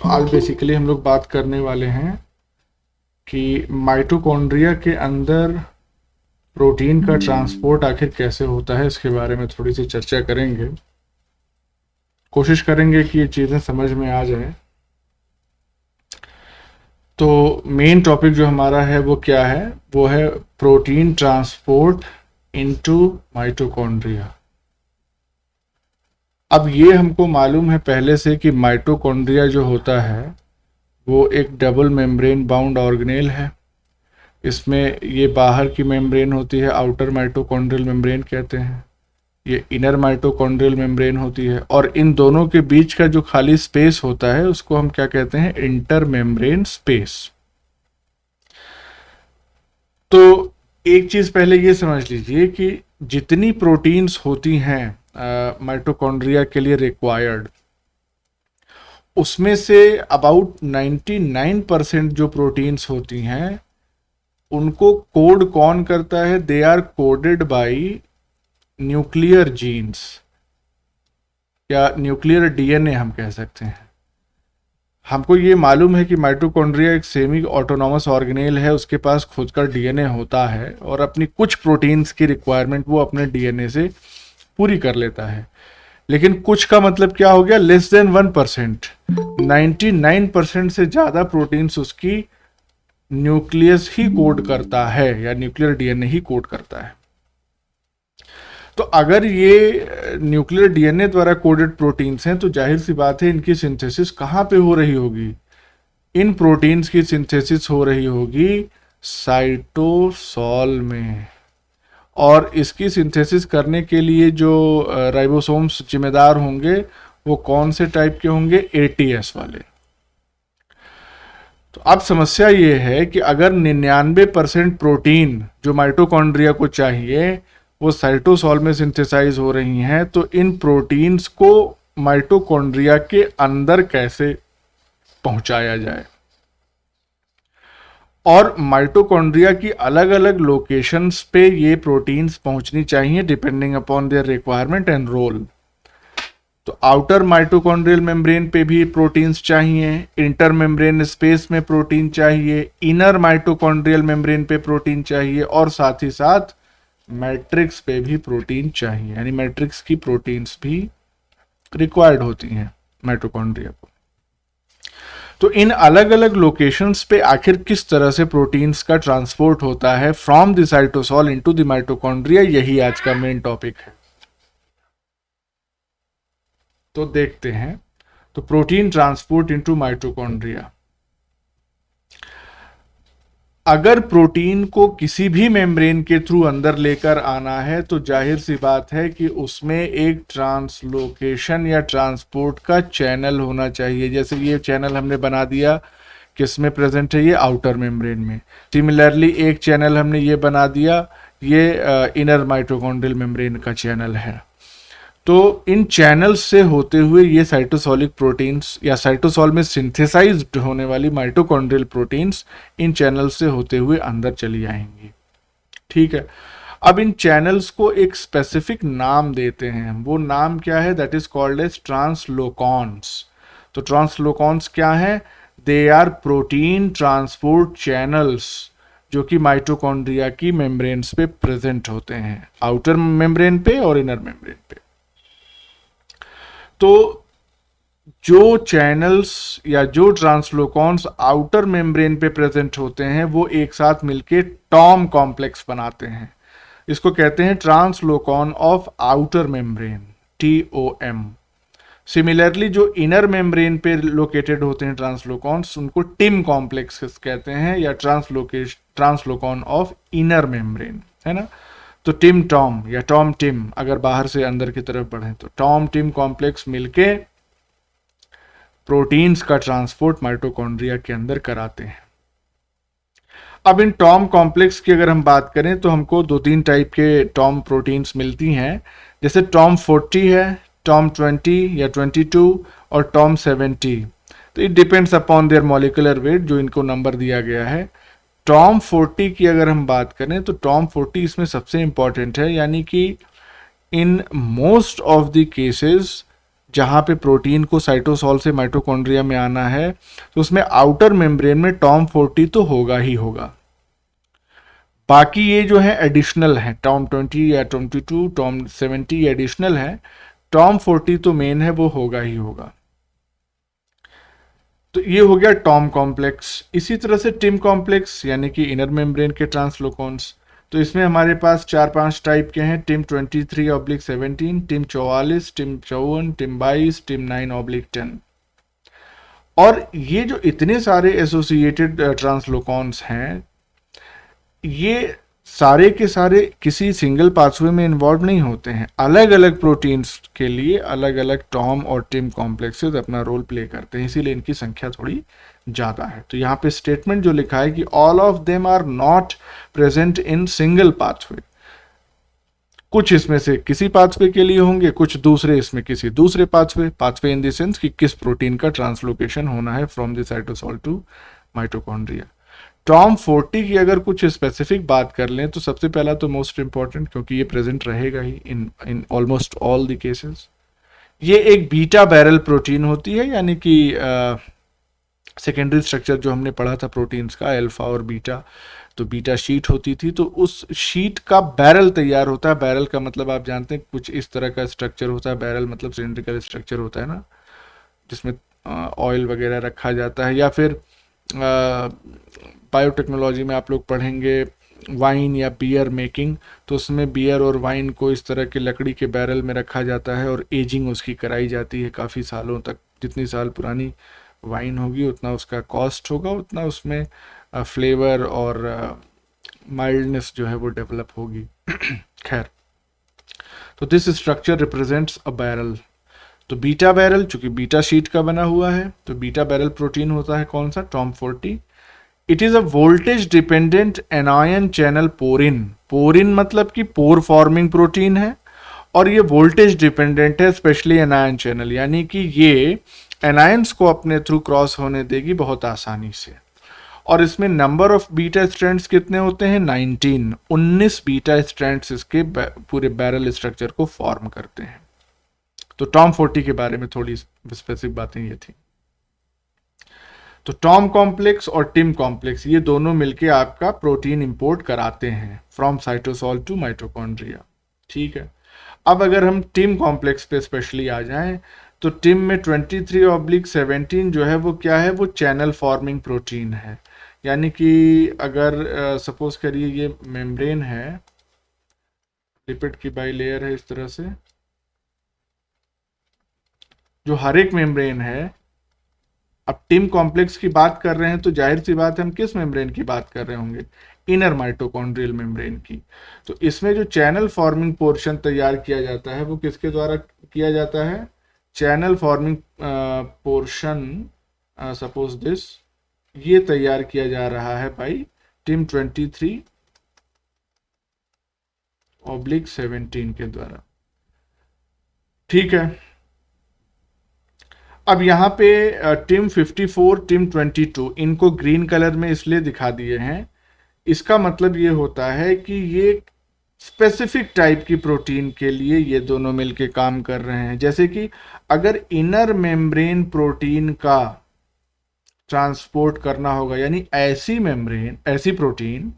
तो आज बेसिकली हम लोग बात करने वाले हैं कि माइटोकॉन्ड्रिया के अंदर प्रोटीन का ट्रांसपोर्ट आखिर कैसे होता है, इसके बारे में थोड़ी सी चर्चा करेंगे। कोशिश करेंगे कि ये चीज़ें समझ में आ जाए। तो मेन टॉपिक जो हमारा है वो क्या है, वो है प्रोटीन ट्रांसपोर्ट इनटू माइटोकॉन्ड्रिया। अब ये हमको मालूम है पहले से कि माइटोकॉन्ड्रिया जो होता है वो एक डबल मेम्ब्रेन बाउंड ऑर्गेनेल है। इसमें ये बाहर की मेम्ब्रेन होती है, आउटर माइटोकॉन्ड्रियल मेम्ब्रेन कहते हैं, ये इनर माइटोकॉन्ड्रियल मेम्ब्रेन होती है, और इन दोनों के बीच का जो खाली स्पेस होता है उसको हम क्या कहते हैं, इंटर मेम्ब्रेन स्पेस। तो एक चीज पहले ये समझ लीजिए कि जितनी प्रोटीन्स होती हैं माइटोकॉन्ड्रिया के लिए रिक्वायर्ड, उसमें से अबाउट 99% जो प्रोटीन्स होती हैं उनको कोड कौन करता है, they are coded by nuclear genes या न्यूक्लियर डीएनए हम कह सकते हैं। हमको ये मालूम है कि माइटोकॉन्ड्रिया एक सेमी ऑटोनॉमस ऑर्गेनेल है, उसके पास खुद का डीएनए होता है और अपनी कुछ प्रोटीन्स की रिक्वायरमेंट वो अपने डीएनए से पूरी कर लेता है। लेकिन कुछ का मतलब क्या हो गया, लेस देन 1%। 99% से ज्यादा प्रोटीन्स उसकी न्यूक्लियस ही कोड करता है या न्यूक्लियर डीएनए ही कोड करता है। तो अगर ये न्यूक्लियर डीएनए द्वारा कोडेड प्रोटीन्स हैं तो जाहिर सी बात है इनकी सिंथेसिस कहाँ पे हो रही होगी, इन प्रोटीन्स की सिंथेसिस हो रही होगी साइटोसॉल में। और इसकी सिंथेसिस करने के लिए जो राइबोसोम्स जिम्मेदार होंगे वो कौन से टाइप के होंगे, एटीएस वाले। तो अब समस्या ये है कि अगर 99% प्रोटीन जो माइटोकॉन्ड्रिया को चाहिए वो साइटोसॉल में सिंथेसाइज हो रही हैं, तो इन प्रोटीन्स को माइटोकॉन्ड्रिया के अंदर कैसे पहुंचाया जाए। और माइटोकॉन्ड्रिया की अलग अलग लोकेशंस पे ये प्रोटीन्स पहुंचनी चाहिए depending upon their requirement and role. तो आउटर माइटोकॉन्ड्रियल मेम्ब्रेन पे भी प्रोटीन्स चाहिए, इंटर मेम्ब्रेन स्पेस में प्रोटीन चाहिए, इनर माइटोकॉन्ड्रियल मेम्ब्रेन पे प्रोटीन चाहिए, और साथ ही साथ मैट्रिक्स पे भी प्रोटीन चाहिए, यानी मैट्रिक्स की प्रोटीन्स भी रिक्वायर्ड होती हैं माइटोकॉन्ड्रिया को। तो इन अलग अलग लोकेशंस पे आखिर किस तरह से प्रोटीन्स का ट्रांसपोर्ट होता है from the cytosol into the mitochondria, यही आज का मेन टॉपिक है। तो देखते हैं। तो प्रोटीन ट्रांसपोर्ट इनटू माइटोकॉन्ड्रिया, अगर प्रोटीन को किसी भी मेम्ब्रेन के थ्रू अंदर लेकर आना है तो जाहिर सी बात है कि उसमें एक ट्रांसलोकेशन या ट्रांसपोर्ट का चैनल होना चाहिए। जैसे ये चैनल हमने बना दिया, किसमें प्रेजेंट है, ये आउटर मेम्ब्रेन में। सिमिलरली एक चैनल हमने ये बना दिया, ये इनर माइटोकॉन्ड्रियल मेम्ब्रेन का चैनल है। तो इन चैनल्स से होते हुए ये साइटोसॉलिक प्रोटीन्स या साइटोसॉल में सिंथेसाइज्ड होने वाली माइटोकॉन्ड्रियल प्रोटीन्स इन चैनल्स से होते हुए अंदर चली आएंगी। ठीक है, अब इन चैनल्स को एक स्पेसिफिक नाम देते हैं। वो नाम क्या है, that is called as translocons. तो ट्रांसलोकॉन्स क्या है, they are protein transport channels जो कि माइटोकॉन्ड्रिया की मेम्ब्रेन्स पे प्रेजेंट होते हैं, आउटर मेम्ब्रेन पे और इनर मेम्ब्रेन पे। तो जो चैनल्स या जो ट्रांसलोकॉन्स आउटर मेम्ब्रेन पे प्रेजेंट होते हैं वो एक साथ मिलके टॉम कॉम्प्लेक्स बनाते हैं। इसको कहते हैं translocon of outer membrane, TOM। Similarly जो इनर मेम्ब्रेन पे लोकेटेड होते हैं ट्रांसलोकॉन्स, उनको टिम कॉम्प्लेक्स कहते हैं, या ट्रांसलोकॉन ऑफ इनर मेम्ब्रेन, है ना। तो टिम टॉम या टॉम टिम, अगर बाहर से अंदर की तरफ बढ़े तो टॉम टिम कॉम्प्लेक्स मिलके प्रोटीन्स का ट्रांसपोर्ट माइटोकॉन्ड्रिया के अंदर कराते हैं। अब इन टॉम कॉम्प्लेक्स की अगर हम बात करें तो हमको 2-3 टाइप के टॉम प्रोटीन्स मिलती हैं, जैसे टॉम 40 है, टॉम 20 या 22 और टॉम 70। तो it depends upon their molecular weight जो इनको नंबर दिया गया है। टॉम 40 की अगर हम बात करें तो टॉम 40 इसमें सबसे इंपॉर्टेंट है, यानी कि in most of the cases जहाँ पे प्रोटीन को साइटोसॉल से माइटोकॉन्ड्रिया में आना है, तो उसमें आउटर मेम्ब्रेन में टॉम 40 तो होगा ही होगा। बाकी ये जो है एडिशनल है, टॉम 20 या 22, टॉम 70 एडिशनल है, टॉम 40 तो मेन है, वो होगा ही होगा। तो ये हो गया टॉम कॉम्प्लेक्स। इसी तरह से टिम कॉम्प्लेक्स यानी कि इनर मेम्ब्रेन के ट्रांसलोकॉन्स, तो इसमें हमारे पास 4-5 टाइप के हैं, TIM 23/17, TIM 44, TIM 54, TIM 22, TIM 9/10। और ये जो इतने सारे एसोसिएटेड ट्रांसलोकॉन्स हैं, ये सारे के सारे किसी सिंगल पाथवे में इन्वॉल्व नहीं होते हैं। अलग अलग प्रोटीन्स के लिए अलग अलग टॉम और टिम कॉम्प्लेक्सेस अपना रोल प्ले करते हैं, इसीलिए इनकी संख्या थोड़ी ज़्यादा है। तो यहाँ पे स्टेटमेंट जो लिखा है कि all of them are not present in single pathway, कुछ इसमें से किसी पाथवे के लिए होंगे, कुछ दूसरे इसमें किसी दूसरे पाथवे इन द सेंस कि किस प्रोटीन का ट्रांसलोकेशन होना है from the cytosol to mitochondria. TOM 40 की अगर कुछ स्पेसिफिक बात कर लें तो सबसे पहला तो मोस्ट इंपॉर्टेंट, क्योंकि ये प्रेजेंट रहेगा ही in almost all the cases, ये एक बीटा बैरल प्रोटीन होती है, यानी कि सेकेंडरी स्ट्रक्चर जो हमने पढ़ा था प्रोटीन्स का, अल्फा और बीटा, तो बीटा शीट होती थी, तो उस शीट का बैरल तैयार होता है। बैरल का मतलब आप जानते हैं कुछ इस तरह का स्ट्रक्चर होता है, बैरल मतलब सिलिंड्रिकल स्ट्रक्चर होता है ना, जिसमें ऑयल वगैरह रखा जाता है, या फिर बायोटेक्नोलॉजी में आप लोग पढ़ेंगे वाइन या बियर मेकिंग, तो उसमें बियर और वाइन को इस तरह के लकड़ी के बैरल में रखा जाता है और एजिंग उसकी कराई जाती है काफ़ी सालों तक। जितनी साल पुरानी वाइन होगी उतना उसका कॉस्ट होगा, उतना उसमें फ्लेवर और माइल्डनेस जो है वो डेवलप होगी। खैर, तो this structure represents a barrel. तो बीटा बैरल चूंकि बीटा शीट का बना हुआ है, तो बीटा बैरल प्रोटीन होता है कौन सा, Tom 40। It is a voltage dependent anion channel porin. Porin मतलब कि पोर फॉर्मिंग प्रोटीन है, और ये वोल्टेज डिपेंडेंट है, स्पेशली एनायन चैनल, यानी कि ये एनायंस को अपने थ्रू क्रॉस होने देगी बहुत आसानी से। और इसमें नंबर ऑफ बीटा स्ट्रैंड्स कितने होते हैं, 19 बीटा स्ट्रैंड्स इसके पूरे बैरल स्ट्रक्चर को फॉर्म करते हैं। तो टॉम 40 के बारे में थोड़ी स्पेसिफिक बातें ये थी। तो टॉम कॉम्प्लेक्स और टिम कॉम्प्लेक्स ये दोनों मिलके आपका प्रोटीन इंपोर्ट कराते हैं फ्रॉम साइटोसॉल टू माइटोकॉन्ड्रिया। ठीक है, अब अगर हम टिम कॉम्प्लेक्स पे स्पेशली आ जाएं, तो टिम में 23/17 जो है वो क्या है, वो चैनल फॉर्मिंग प्रोटीन है। यानी कि अगर सपोज करिए ये मेम्ब्रेन है, लिपिड की बाइलेयर है इस तरह से, जो हर एक मेम्ब्रेन है। अब टिम कॉम्प्लेक्स की बात कर रहे हैं तो जाहिर सी बात है हम किस मेम्ब्रेन की बात कर रहे होंगे, इनर माइटोकॉन्ड्रियल मेम्ब्रेन की। तो इसमें जो चैनल फॉर्मिंग पोर्शन तैयार किया जाता है वो किसके द्वारा किया जाता है, channel forming portion, suppose this, ये तैयार किया जा रहा है बाई टिम 23/17 के द्वारा। ठीक है, अब यहाँ पे टिम 54, टिम 22 इनको ग्रीन कलर में इसलिए दिखा दिए हैं, इसका मतलब ये होता है कि ये स्पेसिफिक टाइप की प्रोटीन के लिए ये दोनों मिलके काम कर रहे हैं। जैसे कि अगर इनर मेम्ब्रेन प्रोटीन का ट्रांसपोर्ट करना होगा, यानी ऐसी मेम्ब्रेन, ऐसी प्रोटीन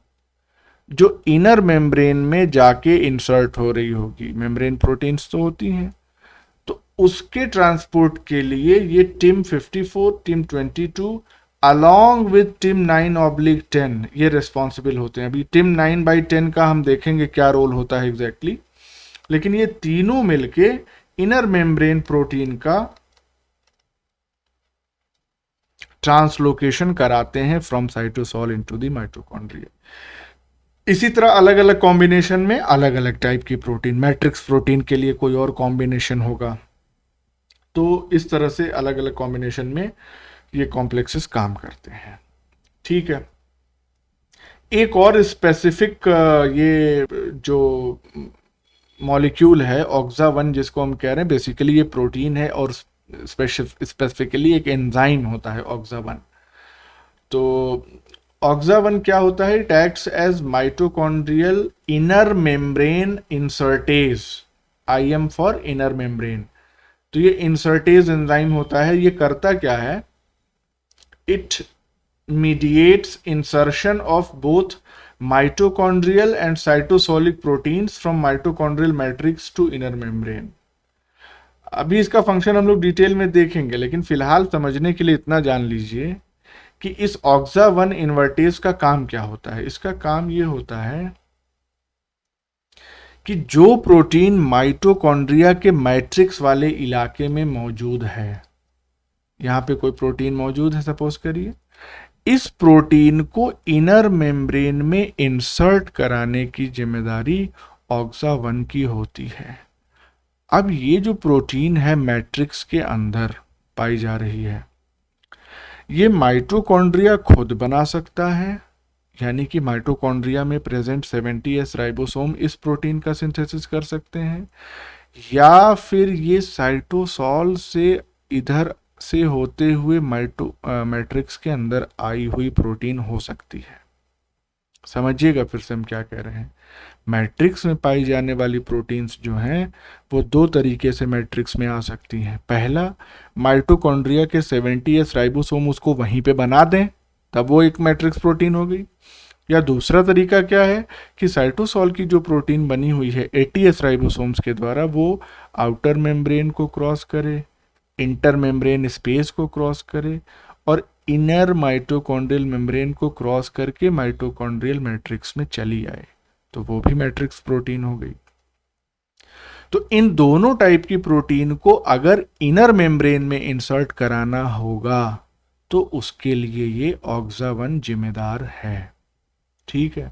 जो इनर मेम्ब्रेन में जाके इंसर्ट हो रही होगी, मेम्ब्रेन प्रोटीन्स तो होती हैं, तो उसके ट्रांसपोर्ट के लिए ये TIM 54, TIM 22 along with TIM 9/10 ये रिस्पॉन्सिबल होते हैं। अभी टिम 9/10 का हम देखेंगे क्या रोल होता है एग्जैक्टली, लेकिन ये तीनों मिलके इनर मेम्ब्रेन प्रोटीन का ट्रांसलोकेशन कराते हैं from cytosol into the mitochondria. इसी तरह अलग अलग कॉम्बिनेशन में अलग अलग टाइप की प्रोटीन, मैट्रिक्स प्रोटीन के लिए कोई और कॉम्बिनेशन होगा, तो इस तरह से अलग अलग कॉम्बिनेशन में ये कॉम्प्लेक्सेस काम करते हैं। ठीक है, एक और स्पेसिफिक ये जो मॉलिक्यूल है ऑक्सा 1 जिसको हम कह रहे हैं, बेसिकली ये प्रोटीन है और स्पेसिफिकली एक एंजाइम होता है ऑक्सा 1। तो ऑक्सा 1 क्या होता है, it acts as mitochondrial inner membrane insertase, IM for inner membrane. तो ये इंसर्टेज एंजाइम होता है। ये करता क्या है, it mediates insertion of both mitochondrial and cytosolic proteins from mitochondrial matrix to inner membrane. अभी इसका फंक्शन हम लोग डिटेल में देखेंगे, लेकिन फिलहाल समझने के लिए इतना जान लीजिए कि इस ऑक्सा 1 इन्वर्टेज का काम क्या होता है। इसका काम ये होता है कि जो प्रोटीन माइटोकॉन्ड्रिया के मैट्रिक्स वाले इलाके में मौजूद है, यहां पे कोई प्रोटीन मौजूद है सपोज करिए, इस प्रोटीन को इनर मेम्ब्रेन में इंसर्ट कराने की जिम्मेदारी ऑक्सा 1 की होती है। अब ये जो प्रोटीन है मैट्रिक्स के अंदर पाई जा रही है, ये माइटोकॉन्ड्रिया खुद बना सकता है, यानी कि माइटोकॉन्ड्रिया में प्रेजेंट 70S राइबोसोम इस प्रोटीन का सिंथेसिस कर सकते हैं, या फिर ये साइटोसॉल से इधर से होते हुए मैट्रिक्स के अंदर आई हुई प्रोटीन हो सकती है। समझिएगा फिर से हम क्या कह रहे हैं। मैट्रिक्स में पाई जाने वाली प्रोटीन्स जो हैं वो दो तरीके से मैट्रिक्स में आ सकती हैं। पहला, माइटोकॉन्ड्रिया के 70S राइबोसोम उसको वहीं पे बना दें, तब वो एक मैट्रिक्स प्रोटीन हो गई। या दूसरा तरीका क्या है कि साइटोसॉल की जो प्रोटीन बनी हुई है 80S राइबोसोम्स के द्वारा, वो आउटर मेम्ब्रेन को क्रॉस करे, इंटर मेम्ब्रेन स्पेस को क्रॉस करे और इनर माइटोकॉन्ड्रियल मेम्ब्रेन को क्रॉस करके माइटोकॉन्ड्रियल मैट्रिक्स में चली आए, तो वो भी मैट्रिक्स प्रोटीन हो गई। तो इन दोनों टाइप की प्रोटीन को अगर इनर मेम्ब्रेन में इंसर्ट कराना होगा तो उसके लिए ये ऑक्सा 1 जिम्मेदार है। ठीक है।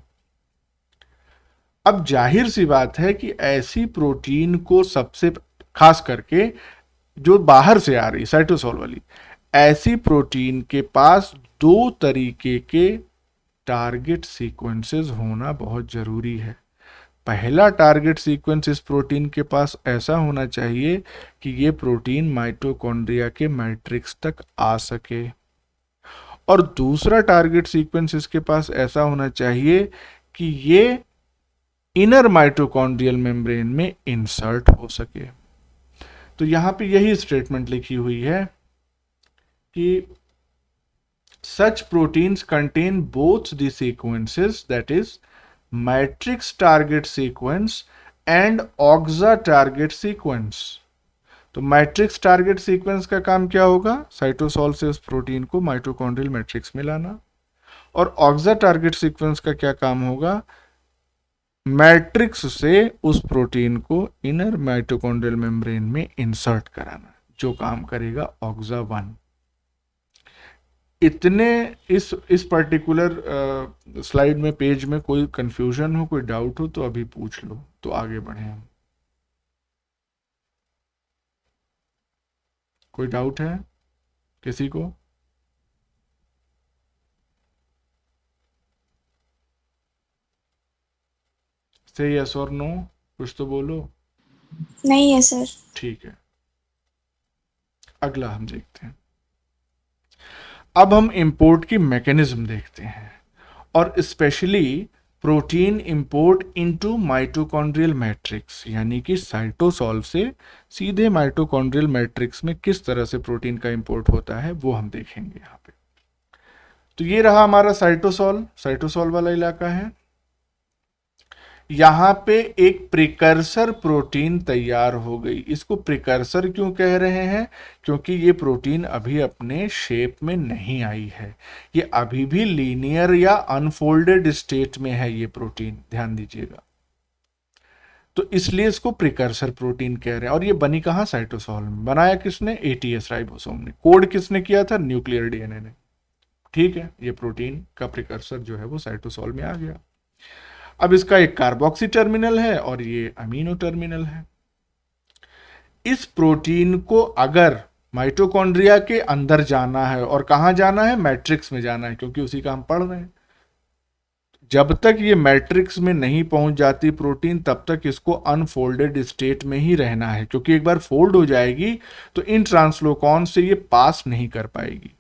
अब जाहिर सी बात है कि ऐसी प्रोटीन को सबसे खास करके जो बाहर से आ रही साइटोसॉल वाली, ऐसी प्रोटीन के पास दो तरीके के टारगेट सीक्वेंसेस होना बहुत जरूरी है। पहला टारगेट सीक्वेंस इस प्रोटीन के पास ऐसा होना चाहिए कि ये प्रोटीन माइटोकॉन्ड्रिया के मैट्रिक्स तक आ सके, और दूसरा टारगेट सीक्वेंस इसके पास ऐसा होना चाहिए कि ये इनर माइटोकॉन्ड्रियल मेम्ब्रेन में इंसर्ट हो सके। तो यहां पे यही स्टेटमेंट लिखी हुई है कि such proteins contain both the sequences, that is matrix target sequence and oxa target sequence। तो मैट्रिक्स टारगेट सीक्वेंस का काम क्या होगा, साइटोसॉल से उस प्रोटीन को माइटोकॉन्ड्रियल मैट्रिक्स में लाना, और ऑक्सा टारगेट सीक्वेंस का क्या काम होगा, मैट्रिक्स से उस प्रोटीन को इनर माइटोकॉन्ड्रियल मेम्ब्रेन में इंसर्ट कराना, जो काम करेगा ऑक्सा 1। इतने इस पर्टिकुलर स्लाइड में, पेज में कोई कंफ्यूजन हो, कोई डाउट हो तो अभी पूछ लो, तो आगे बढ़े हम। कोई डाउट है किसी को? से यस और नो, कुछ तो बोलो। नहीं है सर। ठीक है, अगला हम देखते हैं। अब हम इंपोर्ट की मैकेनिज्म देखते हैं, और specially protein import into mitochondrial matrix, यानी कि साइटोसॉल से सीधे माइटोकॉन्ड्रियल मैट्रिक्स में किस तरह से प्रोटीन का इंपोर्ट होता है वो हम देखेंगे यहां पे। तो ये रहा हमारा साइटोसॉल वाला इलाका है। यहां पे एक प्रिकर्सर प्रोटीन तैयार हो गई। इसको प्रिकर्सर क्यों कह रहे हैं, क्योंकि ये प्रोटीन अभी अपने शेप में नहीं आई है, ये अभी भी लीनियर या अनफोल्डेड स्टेट में है ये प्रोटीन, ध्यान दीजिएगा। तो इसलिए इसको प्रिकर्सर प्रोटीन कह रहे हैं। और ये बनी कहां, साइटोसॉल में। बनाया किसने, 80S राइबोसोम ने। कोड किसने किया था, न्यूक्लियर डीएनए ने। ठीक है, ये प्रोटीन का प्रिकर्सर जो है वो साइटोसॉल में आ गया। अब इसका एक कार्बोक्सी टर्मिनल है और ये अमीनो टर्मिनल है। इस प्रोटीन को अगर माइटोकॉन्ड्रिया के अंदर जाना है, और कहां जाना है, मैट्रिक्स में जाना है, क्योंकि उसी का हम पढ़ रहे हैं। जब तक ये मैट्रिक्स में नहीं पहुंच जाती प्रोटीन, तब तक इसको अनफोल्डेड स्टेट में ही रहना है, क्योंकि एक बार फोल्ड हो जाएगी तो इन ट्रांसलोकॉन से ये पास नहीं कर पाएगी।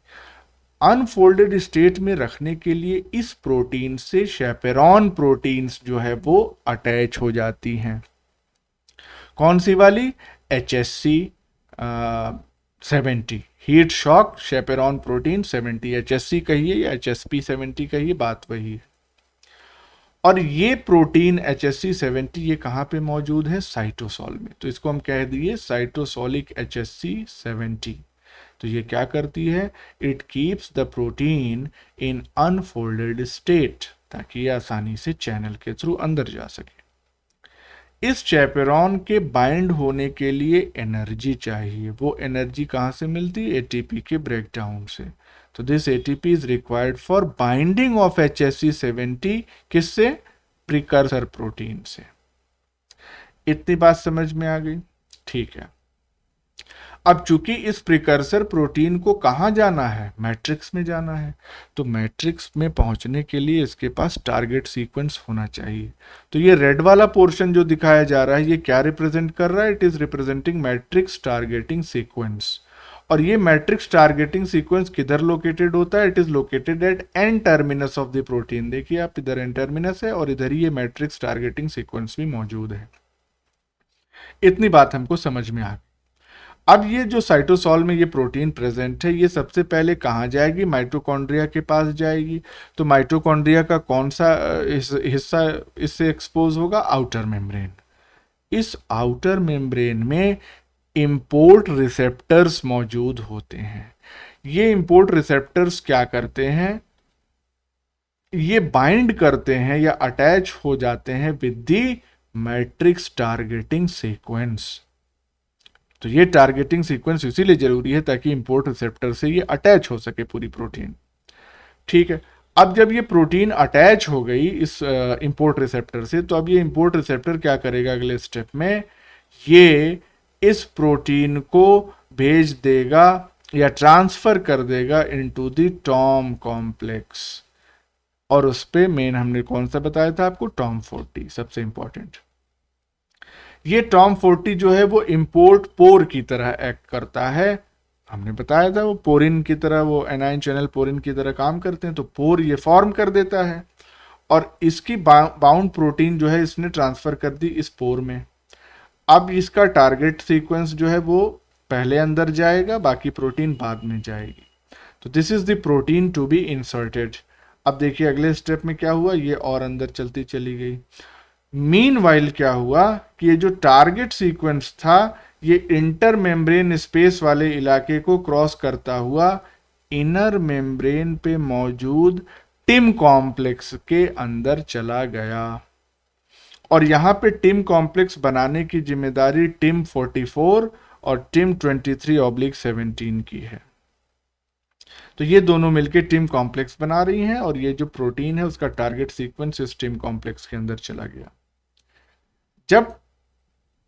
अनफोल्डेड स्टेट में रखने के लिए इस प्रोटीन से शेपेरॉन प्रोटीन्स जो है वो अटैच हो जाती हैं। कौन सी वाली, HSC 70, heat shock chaperone protein 70, HSC कहिए या HSP 70 कहिए, बात वही है। और ये प्रोटीन HSC 70 ये कहाँ पे मौजूद है? साइटोसॉल में। तो इसको हम कह दिए साइटोसॉलिक HSC 70। तो ये क्या करती है? It keeps the protein in unfolded state, ताकि ये आसानी से चैनल के थ्रू अंदर जा सके। इस चैपेरॉन के बाइंड होने के लिए एनर्जी चाहिए। वो एनर्जी कहाँ से मिलती है? एटीपी के ब्रेकडाउन से। तो this ATP is required for binding of HSC 70 किससे? प्रिकर्सर प्रोटीन से। इतनी बात समझ में आ गई? ठीक है। अब चूंकि इस प्रिकर्सर प्रोटीन को कहाँ जाना है? मैट्रिक्स में जाना है। तो मैट्रिक्स में पहुंचने के लिए इसके पास टारगेट सीक्वेंस होना चाहिए। तो ये रेड वाला पोर्शन जो दिखाया जा रहा है ये क्या रिप्रेजेंट कर रहा है? It is representing matrix targeting sequence. और ये मैट्रिक्स टारगेटिंग सीक्वेंस किधर लोकेटेड होता है? It is located at N terminus of the protein. देखिए आप, इधर एन टर्मिनस है और इधर ही ये मैट्रिक्स टारगेटिंग सीक्वेंस भी मौजूद है। इतनी बात हमको समझ में आ गई। अब ये जो साइटोसॉल में ये प्रोटीन प्रेजेंट है, ये सबसे पहले कहाँ जाएगी? माइटोकॉन्ड्रिया के पास जाएगी। तो माइटोकॉन्ड्रिया का कौन सा हिस्सा इससे एक्सपोज होगा? Outer membrane. इस आउटर मेम्ब्रेन में इंपोर्ट रिसेप्टर्स मौजूद होते हैं। ये इंपोर्ट रिसेप्टर्स क्या करते हैं? ये बाइंड करते हैं या अटैच हो जाते हैं with the matrix targeting sequence. तो ये टारगेटिंग सीक्वेंस इसीलिए जरूरी है ताकि इंपोर्ट रिसेप्टर से ये अटैच हो सके पूरी प्रोटीन। ठीक है। अब जब ये प्रोटीन अटैच हो गई इस इंपोर्ट रिसेप्टर से, तो अब ये इंपोर्ट रिसेप्टर क्या करेगा अगले स्टेप में? ये इस प्रोटीन को भेज देगा या ट्रांसफर कर देगा इनटू द टॉम कॉम्प्लेक्स। और उस पे मेन हमने कौन सा बताया था आपको? टॉम 40 सबसे इंपॉर्टेंट। ये टॉम 40 जो है वो इंपोर्ट पोर की तरह एक्ट करता है। हमने बताया था वो पोरिन की तरह, वो एनाइन चैनल पोरिन की तरह काम करते हैं। तो पोर ये फॉर्म कर देता है और इसकी बाउंड प्रोटीन जो है इसने ट्रांसफर कर दी इस पोर में। अब इसका टारगेट सीक्वेंस जो है वो पहले अंदर जाएगा, बाकी प्रोटीन बाद में जाएगी। तो this is the protein to be inserted. अब देखिए अगले स्टेप में क्या हुआ? ये और अंदर चलती चली गई। मीनवाइल क्या हुआ कि ये जो टारगेट सीक्वेंस था ये इंटर मेम्ब्रेन स्पेस वाले इलाके को क्रॉस करता हुआ इनर मेम्ब्रेन पे मौजूद टिम कॉम्प्लेक्स के अंदर चला गया। और यहां पे टिम कॉम्प्लेक्स बनाने की जिम्मेदारी टिम 44 और टिम 23/17 की है। तो ये दोनों मिलकर टिम कॉम्प्लेक्स बना रही हैं और ये जो प्रोटीन है उसका टारगेट सीक्वेंस इस टिम कॉम्प्लेक्स के अंदर चला गया। जब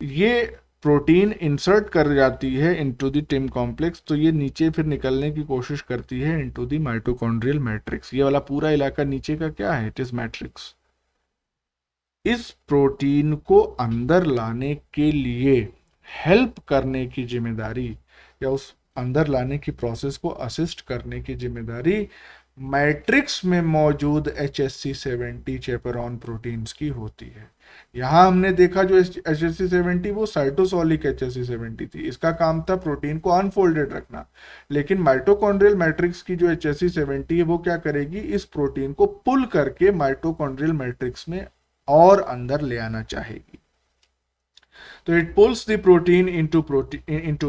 ये प्रोटीन इंसर्ट कर जाती है इनटू द टिम कॉम्प्लेक्स, तो ये नीचे फिर निकलने की कोशिश करती है इनटू द माइटोकॉन्ड्रियल मैट्रिक्स। ये वाला पूरा इलाका नीचे का क्या है? It is matrix. इस प्रोटीन को अंदर लाने के लिए हेल्प करने की जिम्मेदारी या उस अंदर लाने की प्रोसेस को असिस्ट करने की जिम्मेदारी मैट्रिक्स में मौजूद HSC 70 चैपेरॉन प्रोटीन्स की होती है। यहां हमने देखा जो HSC 70 वो साइटोसॉलिक HSC 70 थी, इसका काम था प्रोटीन को अनफोल्डेड रखना। लेकिन माइटोकॉन्ड्रियल मैट्रिक्स की जो HSC 70 है वो क्या करेगी? इस प्रोटीन को पुल करके माइटोकॉन्ड्रियल मैट्रिक्स में और अंदर ले आना चाहेगी। तो it pulls the protein into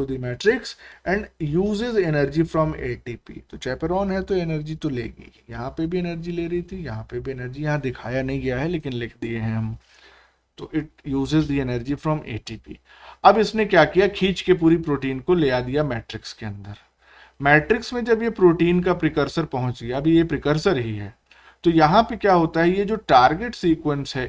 the matrix and uses energy from ATP। तो चैपेरॉन है तो एनर्जी तो लेगी। यहाँ पे भी एनर्जी ले रही थी, यहाँ पे भी एनर्जी, यहाँ दिखाया नहीं गया है लेकिन लिख दिए हैं हम। तो it uses the energy from ATP। अब इसने क्या किया? खींच के पूरी प्रोटीन को ले आ दिया मैट्रिक्स के अंदर। मैट्रिक्स में जब ये प्रोटीन का प्रिकर्सर पहुंच गया, अभी ये प्रिकर्सर ही है, तो यहाँ पे क्या होता है? ये जो टारगेट सीक्वेंस है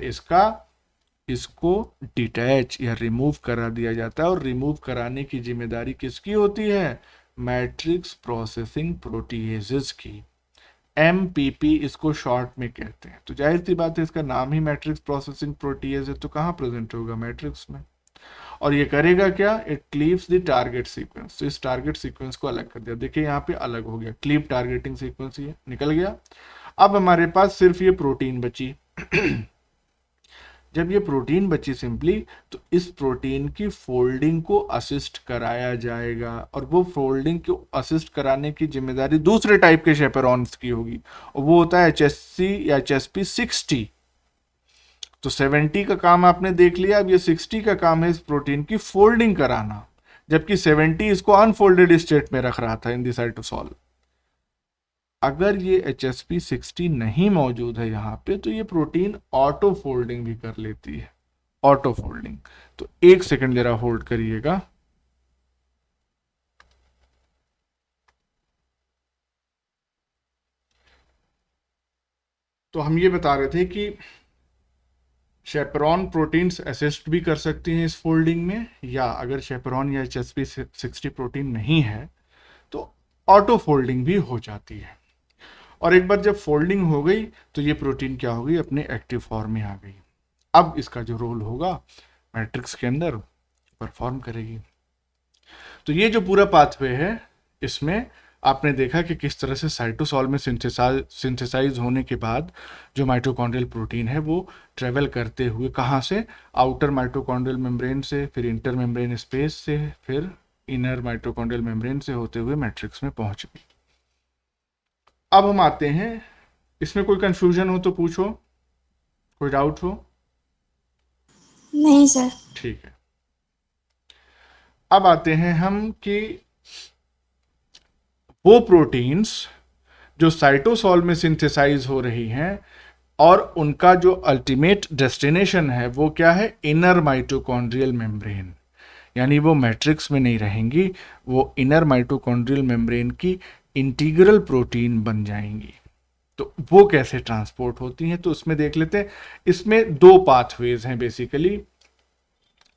इसको डिटैच या रिमूव करा दिया जाता है। और रिमूव कराने की जिम्मेदारी किसकी होती है? मैट्रिक्स प्रोसेसिंग प्रोटीएजेस की। MPP इसको शॉर्ट में कहते हैं। तो जाहिर सी बात है इसका नाम ही मैट्रिक्स प्रोसेसिंग प्रोटीएज है, तो कहाँ प्रेजेंट होगा? मैट्रिक्स में। और ये करेगा क्या? It cleaves the target sequence. तो इस टारगेट सीक्वेंस को अलग कर दिया। देखिए यहाँ पे अलग हो गया, क्लीव टारगेटिंग सीक्वेंस ये निकल गया। अब हमारे पास सिर्फ ये प्रोटीन बची। जब ये प्रोटीन बची सिंपली, तो इस प्रोटीन की फोल्डिंग को असिस्ट कराया जाएगा, और वो फोल्डिंग को असिस्ट कराने की जिम्मेदारी दूसरे टाइप के शेपेरॉन्स की होगी, और वो होता है HSC या HSP60। तो 70 का काम आपने देख लिया, अब ये 60 का काम है इस प्रोटीन की फोल्डिंग कराना, जबकि 70 इसको अनफोल्डेड स्टेट में रख रहा था इन द साइटोसॉल। अगर ये HSP60 नहीं मौजूद है यहाँ पे, तो ये प्रोटीन ऑटो फोल्डिंग भी कर लेती है, ऑटो फोल्डिंग। तो एक सेकंड जरा होल्ड करिएगा। तो हम ये बता रहे थे कि शेपरॉन प्रोटीन्स असिस्ट भी कर सकती हैं इस फोल्डिंग में, या अगर शेपरॉन या HSP60 प्रोटीन नहीं है तो ऑटो फोल्डिंग भी हो जाती है। और एक बार जब फोल्डिंग हो गई, तो ये प्रोटीन क्या हो गई, अपने एक्टिव फॉर्म में आ गई। अब इसका जो रोल होगा मैट्रिक्स के अंदर परफॉर्म करेगी। तो ये जो पूरा पाथवे है, इसमें आपने देखा कि किस तरह से साइटोसॉल में सिंथेसाइज होने के बाद जो माइटोकॉन्ड्रियल प्रोटीन है वो ट्रेवल करते हुए कहाँ से, आउटर माइटोकॉन्ड्रियल मेम्ब्रेन से, फिर इंटर मेम्ब्रेन स्पेस से, फिर इनर माइटोकॉन्ड्रियल मेम्ब्रेन से होते हुए मैट्रिक्स में पहुंच गई। अब हम आते हैं, इसमें कोई कंफ्यूजन हो तो पूछो, कोई डाउट हो? नहीं सर। ठीक है। अब आते हैं हम कि वो प्रोटीन्स जो साइटोसॉल में सिंथेसाइज हो रही हैं, और उनका जो अल्टीमेट डेस्टिनेशन है वो क्या है, इनर माइटोकॉन्ड्रियल मेम्ब्रेन। यानी वो मैट्रिक्स में नहीं रहेंगी, वो इनर माइटोकॉन्ड्रियल मेम्ब्रेन की इंटीग्रल प्रोटीन बन जाएंगी। तो वो कैसे ट्रांसपोर्ट होती हैं, तो उसमें देख लेते हैं। इसमें दो पाथवेज हैं बेसिकली।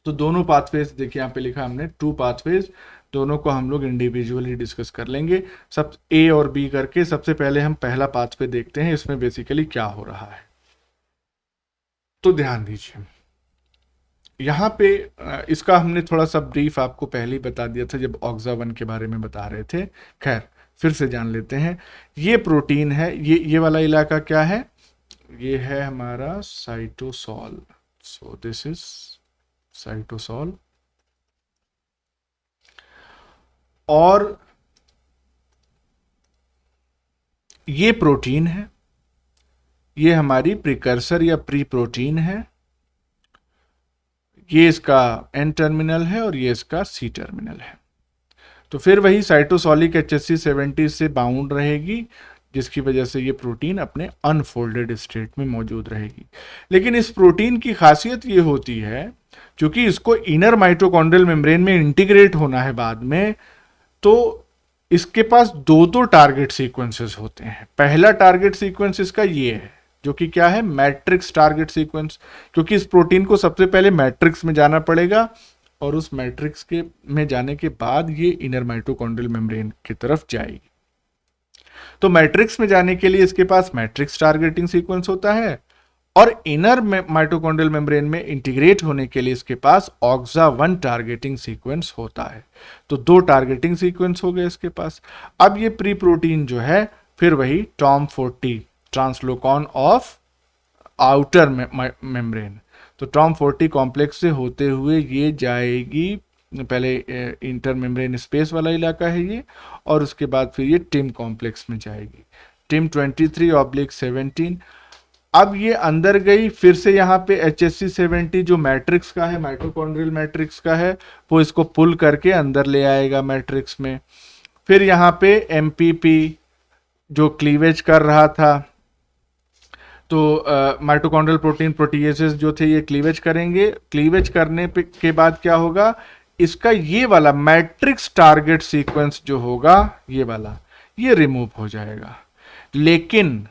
तो दोनों पाथवेज देखिए, यहाँ पे लिखा हमने 2 पाथवेज, दोनों को हम लोग इंडिविजुअली डिस्कस कर लेंगे, सब A और B करके। सबसे पहले हम पहला पाथवे देखते हैं, इसमें बेसिकली क्या हो रहा है। तो ध्यान दीजिए, यहाँ पे इसका हमने थोड़ा सा ब्रीफ आपको पहले ही बता दिया था जब ऑक्सा 1 के बारे में बता रहे थे। खैर, फिर से जान लेते हैं। ये प्रोटीन है, ये वाला इलाका क्या है, ये है हमारा cytosol. So this is cytosol. और ये प्रोटीन है, ये हमारी प्रिकर्सर या प्री प्रोटीन है। ये इसका N टर्मिनल है और ये इसका C टर्मिनल है। तो फिर वही साइटोसॉलिक HSC70 से बाउंड रहेगी, जिसकी वजह से ये प्रोटीन अपने अनफोल्डेड स्टेट में मौजूद रहेगी। लेकिन इस प्रोटीन की खासियत ये होती है, क्योंकि इसको इनर माइटोकॉन्ड्रियल मेम्ब्रेन में इंटीग्रेट होना है बाद में, तो इसके पास दो दो टारगेट सीक्वेंसेस होते हैं। पहला टारगेट सीक्वेंस इसका ये है, जो कि क्या है, मैट्रिक्स टारगेट सीक्वेंस, क्योंकि इस प्रोटीन को सबसे पहले मैट्रिक्स में जाना पड़ेगा, और उस मैट्रिक्स के में जाने के बाद ये इनर माइटोकॉन्ड्रियल मेम्ब्रेन की तरफ जाएगी। तो मैट्रिक्स में जाने के लिए इसके पास मैट्रिक्स टारगेटिंग सीक्वेंस होता है, और इनर माइटोकॉन्ड्रियल मेम्ब्रेन में इंटीग्रेट होने के लिए इसके पास ऑक्सा 1 टारगेटिंग सीक्वेंस होता है। तो दो टारगेटिंग सीक्वेंस हो गए इसके पास। अब ये प्री प्रोटीन जो है, फिर वही TOM40 ट्रांसलोकॉन ऑफ आउटर मेम्ब्रेन, तो TOM40 कॉम्प्लेक्स से होते हुए ये जाएगी, पहले इंटर मेम्ब्रेन स्पेस वाला इलाका है ये, और उसके बाद फिर ये टिम कॉम्प्लेक्स में जाएगी, TIM23/17। अब ये अंदर गई, फिर से यहाँ पे HSC70 जो मैट्रिक्स का है, माइटोकॉन्ड्रियल मैट्रिक्स का है, वो इसको पुल करके अंदर ले आएगा मैट्रिक्स में। फिर यहाँ पे MPP जो क्लीवेज कर रहा था, तो माइटोकॉन्ड्रियल प्रोटीन प्रोटीएसेस जो थे ये क्लीवेज करेंगे। क्लीवेज करने के बाद क्या होगा, इसका ये वाला मैट्रिक्स टारगेट सीक्वेंस जो होगा, ये वाला, ये रिमूव हो जाएगा। लेकिन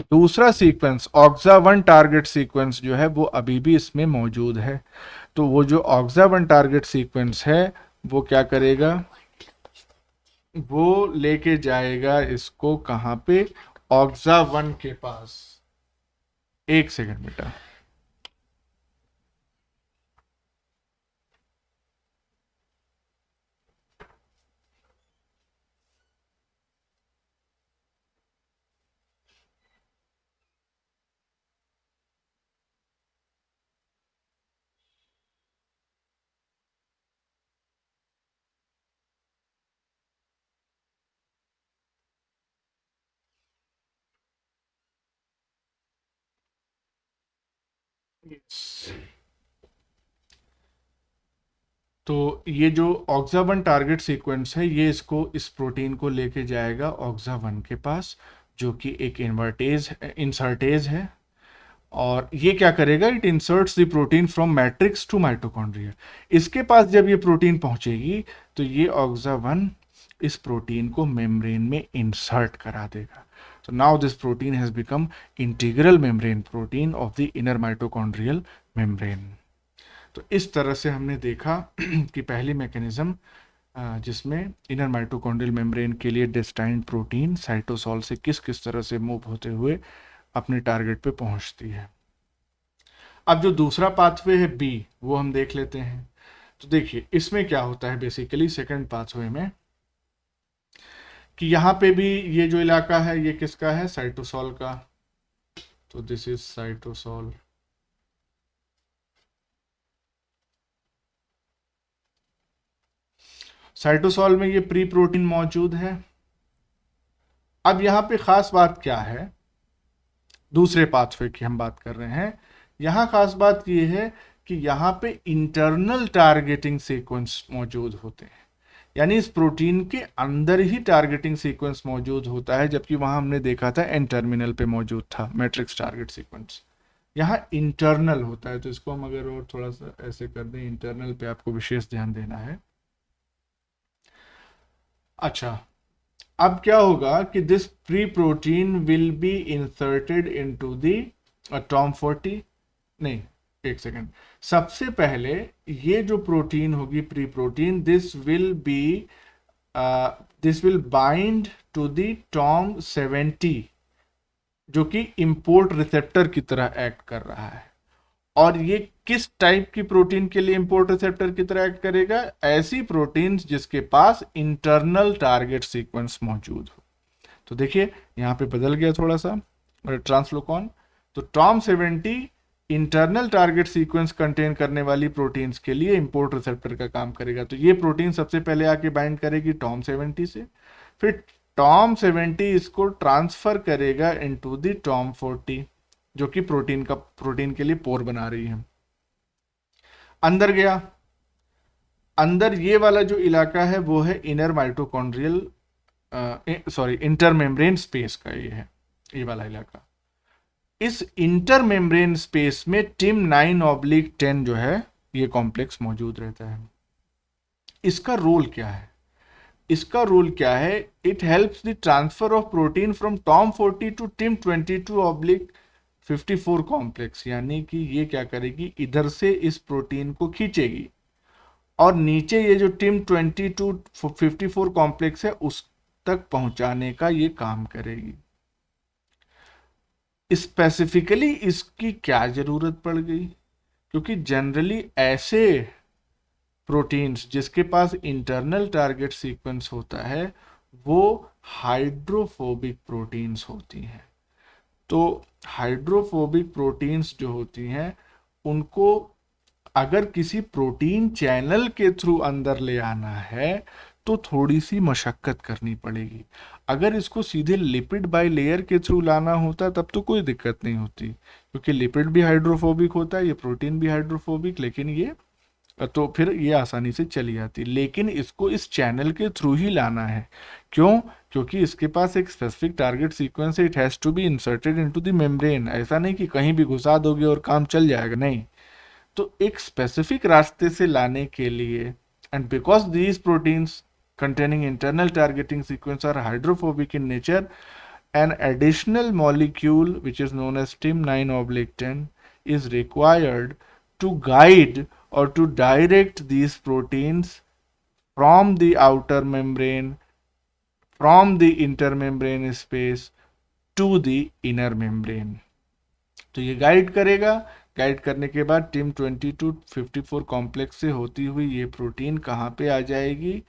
दूसरा सीक्वेंस ऑक्सा 1 टारगेट सीक्वेंस जो है वो अभी भी इसमें मौजूद है। तो वो जो ऑक्सा 1 टारगेट सीक्वेंस है वो क्या करेगा, वो लेके जाएगा इसको कहां पे, ऑक्सा 1 के पास। एक सेकंड बेटा। तो ये जो ऑक्सा 1 टारगेट सीक्वेंस है, ये इसको इस प्रोटीन को लेके जाएगा ऑक्सा 1 के पास, जो कि एक इंसर्टेज है। और ये क्या करेगा, it inserts the protein from matrix to mitochondria. इसके पास जब ये प्रोटीन पहुंचेगी तो ये ऑक्सा 1 इस प्रोटीन को मेम्ब्रेन में इंसर्ट करा देगा। तो now this protein has become integral membrane protein of the inner mitochondrial membrane. तो इस तरह से हमने देखा कि पहली मैकेनिज्म जिसमें इनर माइटोकॉन्ड्रियल मेम्ब्रेन के लिए डेस्टाइन्ड प्रोटीन साइटोसॉल से किस किस तरह से मूव होते हुए अपने टारगेट पे पहुंचती है। अब जो दूसरा पाथवे है बी, वो हम देख लेते हैं। तो देखिए इसमें क्या होता है बेसिकली सेकंड पाथवे में, कि यहाँ पे भी ये जो इलाका है ये किसका है, साइटोसॉल का। तो दिस इज साइटोसॉल। साइटोसॉल में ये प्री प्रोटीन मौजूद है। अब यहाँ पे खास बात क्या है, दूसरे पाथवे की हम बात कर रहे हैं। यहाँ खास बात ये है कि यहाँ पे इंटरनल टारगेटिंग सीक्वेंस मौजूद होते हैं, यानी इस प्रोटीन के अंदर ही टारगेटिंग सीक्वेंस मौजूद होता है, जबकि वहां हमने देखा था एन टर्मिनल पे मौजूद था मैट्रिक्स टारगेट सीक्वेंस। यहाँ इंटरनल होता है। तो इसको हम अगर और थोड़ा सा ऐसे कर दें, इंटरनल पे आपको विशेष ध्यान देना है। अच्छा, अब क्या होगा कि this pre protein will be inserted into the Tom 40, नहीं एक सेकेंड, सबसे पहले ये जो प्रोटीन होगी pre protein, this will bind to the TOM 70, जो कि इंपोर्ट रिसेप्टर की तरह एक्ट कर रहा है। और ये किस टाइप की प्रोटीन के लिए इंपोर्ट रिसेप्टर की तरह एक्ट करेगा, ऐसी प्रोटीन्स जिसके पास इंटरनल टारगेट सीक्वेंस मौजूद हो। तो देखिए यहां पे बदल गया थोड़ा सा ट्रांसलोकॉन। तो Tom 70 internal target sequence contain करने वाली प्रोटीन्स के लिए इंपोर्ट रिसेप्टर का काम करेगा। तो ये प्रोटीन सबसे पहले आके बाइंड करेगी टॉम 70 से, फिर टॉम 70 इसको ट्रांसफर करेगा इनटू द टॉम 40, जो कि प्रोटीन के लिए पोर बना रही है। अंदर गया, अंदर ये वाला जो इलाका है वो है inner mitochondrial inter membrane space का, ये है ये वाला इलाका। इस इंटर मेम्ब्रेन स्पेस में TIM9/10 जो है ये कॉम्प्लेक्स मौजूद रहता है। इसका रोल क्या है, इसका रोल क्या है, it helps the transfer of protein from TOM 40 to TIM22/54 complex. यानी कि ये क्या करेगी, इधर से इस प्रोटीन को खींचेगी और नीचे ये जो TIM22/54 कॉम्प्लेक्स है उस तक पहुंचाने का ये काम करेगी। स्पेसिफिकली इसकी क्या जरूरत पड़ गई, क्योंकि जनरली ऐसे प्रोटीन्स जिसके पास इंटरनल टारगेट सीक्वेंस होता है वो हाइड्रोफोबिक प्रोटीन्स होती हैं। तो हाइड्रोफोबिक प्रोटीन्स जो होती हैं उनको अगर किसी प्रोटीन चैनल के थ्रू अंदर ले आना है तो थोड़ी सी मशक्कत करनी पड़ेगी। अगर इसको सीधे लिपिड बाय लेयर के थ्रू लाना होता तब तो कोई दिक्कत नहीं होती, क्योंकि लिपिड भी हाइड्रोफोबिक होता है, ये प्रोटीन भी हाइड्रोफोबिक, लेकिन ये तो फिर ये आसानी से चली जाती। लेकिन इसको इस चैनल के थ्रू ही लाना है। क्यों? क्योंकि इसके पास एक स्पेसिफिक टारगेट सीक्वेंस है, it has to be inserted into the membrane. ऐसा नहीं कि कहीं भी घुसा दोगे और काम चल जाएगा, नहीं। तो एक स्पेसिफिक रास्ते से लाने के लिए, and because these proteins containing internal targeting sequence are hydrophobic in nature, an additional molecule which is known as TIM9/10 is required to guide or to direct these proteins from the outer membrane, from the intermembrane space to the inner membrane. तो ये guide करेगा, guide करने के बाद TIM22/54 complex से होती हुई ये प्रोटीन कहाँ पे आ जाएगी,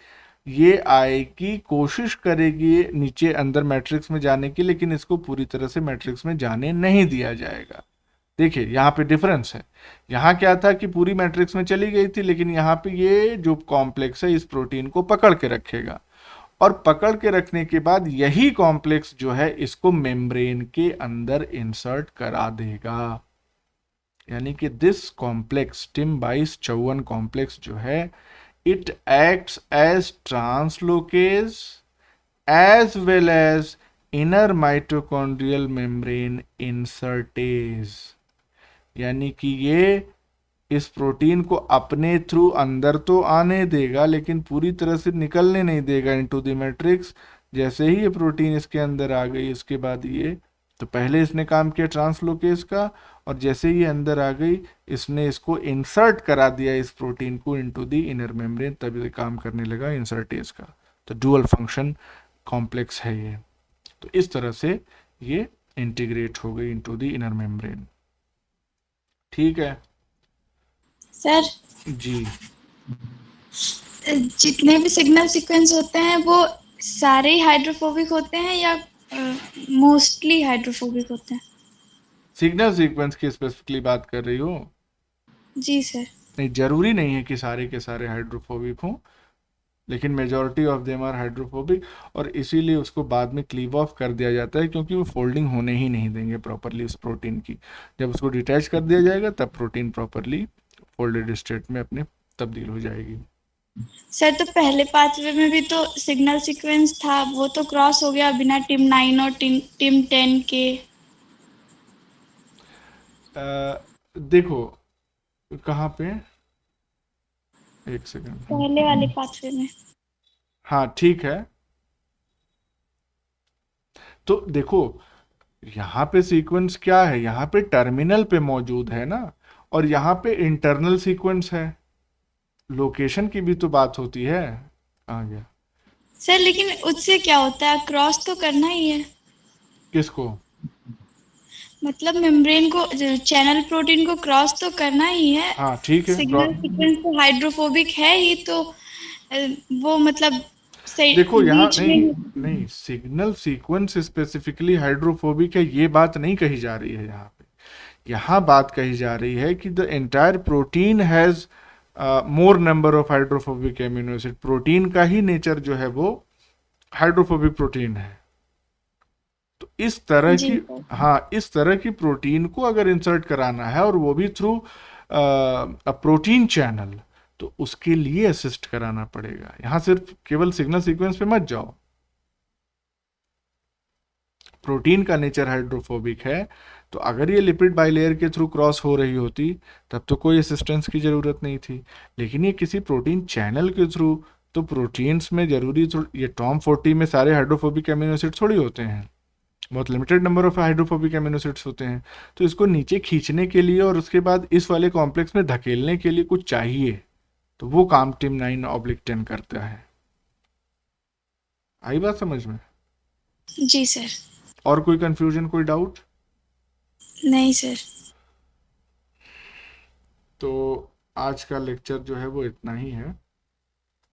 ये आएगी, कोशिश करेगी नीचे अंदर मैट्रिक्स में जाने की, लेकिन इसको पूरी तरह से मैट्रिक्स में जाने नहीं दिया जाएगा। देखिए यहाँ पे डिफरेंस है, यहाँ क्या था कि पूरी मैट्रिक्स में चली गई थी, लेकिन यहाँ पे ये जो कॉम्प्लेक्स है इस प्रोटीन को पकड़ के रखेगा, और पकड़ के रखने के बाद यही कॉम्प्लेक्स जो है इसको मेम्ब्रेन के अंदर इंसर्ट करा देगा। यानी कि दिस कॉम्प्लेक्स टिम 2254 कॉम्प्लेक्स जो है, it acts as translocase as well as inner mitochondrial membrane insertase. यानी कि ये इस प्रोटीन को अपने थ्रू अंदर तो आने देगा लेकिन पूरी तरह से निकलने नहीं देगा इनटू द मैट्रिक्स। जैसे ही ये प्रोटीन इसके अंदर आ गई, इसके बाद ये, तो पहले इसने काम किया ट्रांसलोकेज का, और जैसे ही अंदर आ गई इसने इसको इंसर्ट करा दिया इस प्रोटीन को इनटू द इनर मेम्ब्रेन, तब ये काम करने लगा इंसर्टेज का। तो डुअल फंक्शन कॉम्प्लेक्स है ये। तो इस तरह से ये इंटीग्रेट हो गई इनटू द इनर मेम्ब्रेन। ठीक है सर, जी। जितने भी सिग्नल सीक्वेंस होते हैं वो सारे ही हाइड्रोफोबिक होते हैं या मोस्टली हाइड्रोफोबिक होते हैं? सिग्नल सीक्वेंस की स्पेसिफिकली बात कर रही हो? जी सर। नहीं, जरूरी नहीं है कि सारे के सारे हाइड्रोफोबिक हों, लेकिन majority of them are hydrophobic, और इसीलिए उसको बाद में क्लीव ऑफ कर दिया जाता है क्योंकि वो फोल्डिंग होने ही नहीं देंगे प्रॉपरली उस प्रोटीन की। जब उसको डिटैच कर दिया जाएगा तब प्रोटीन प्रॉपरली फोल्डेड स्टेट में अपने तब्दील हो जाएगी। सर, तो पहले पाथवे में भी तो सिग्नल सीक्वेंस था, वो तो क्रॉस हो गया बिना टिम 9 और टिम 10 के। देखो कहाँ पे, एक सेकंड। पहले वाले पाथवे में। हाँ ठीक है, तो देखो यहाँ पे सीक्वेंस क्या है, यहाँ पे टर्मिनल पे मौजूद है ना, और यहाँ पे इंटरनल सीक्वेंस है। लोकेशन की भी तो बात होती है। आ गया। सर, लेकिन उससे क्या होता है? क्रॉस तो करना ही है। किसको? मतलब मेम्ब्रेन को, चैनल प्रोटीन को क्रॉस तो करना ही है। हाँ ठीक है, सिग्नल सीक्वेंस तो हाइड्रोफोबिक है ही, तो वो मतलब सही देखो यहाँ बीच नहीं, में। नहीं सिग्नल सीक्वेंस स्पेसिफिकली हाइड्रोफोबिक है ये बात नहीं कही जा रही है यहाँ पे। यहाँ बात कही जा रही है कि the entire protein has more number of hydrophobic amino acid. Protein का ही नेचर जो है वो हाइड्रोफोबिक प्रोटीन है। तो इस तरह जी की, सर। हाँ इस तरह की प्रोटीन को अगर इंसर्ट कराना है और वो भी थ्रू प्रोटीन चैनल, तो उसके लिए असिस्ट कराना पड़ेगा। यहां सिर्फ केवल सिग्नल सीक्वेंस पे मत जाओ। प्रोटीन का नेचर हाइड्रोफोबिक है, तो अगर ये लिपिड बाइलेयर के थ्रू क्रॉस हो रही होती तब तो कोई असिस्टेंस की ज़रूरत नहीं थी, लेकिन ये किसी प्रोटीन चैनल के थ्रू, तो प्रोटीन्स में जरूरी ये टॉम 40 में सारे हाइड्रोफोबिक एमिनो एसिड थोड़ी होते हैं, बहुत limited number of hydrophobic amino acids होते हैं। तो इसको नीचे खींचने के लिए और उसके बाद इस वाले कॉम्प्लेक्स में धकेलने के लिए कुछ चाहिए, तो वो काम टिम 9/10 करता है। आई बात समझ में? जी सर। और कोई कंफ्यूजन, कोई डाउट? नहीं सर। तो आज का लेक्चर जो है वो इतना ही है।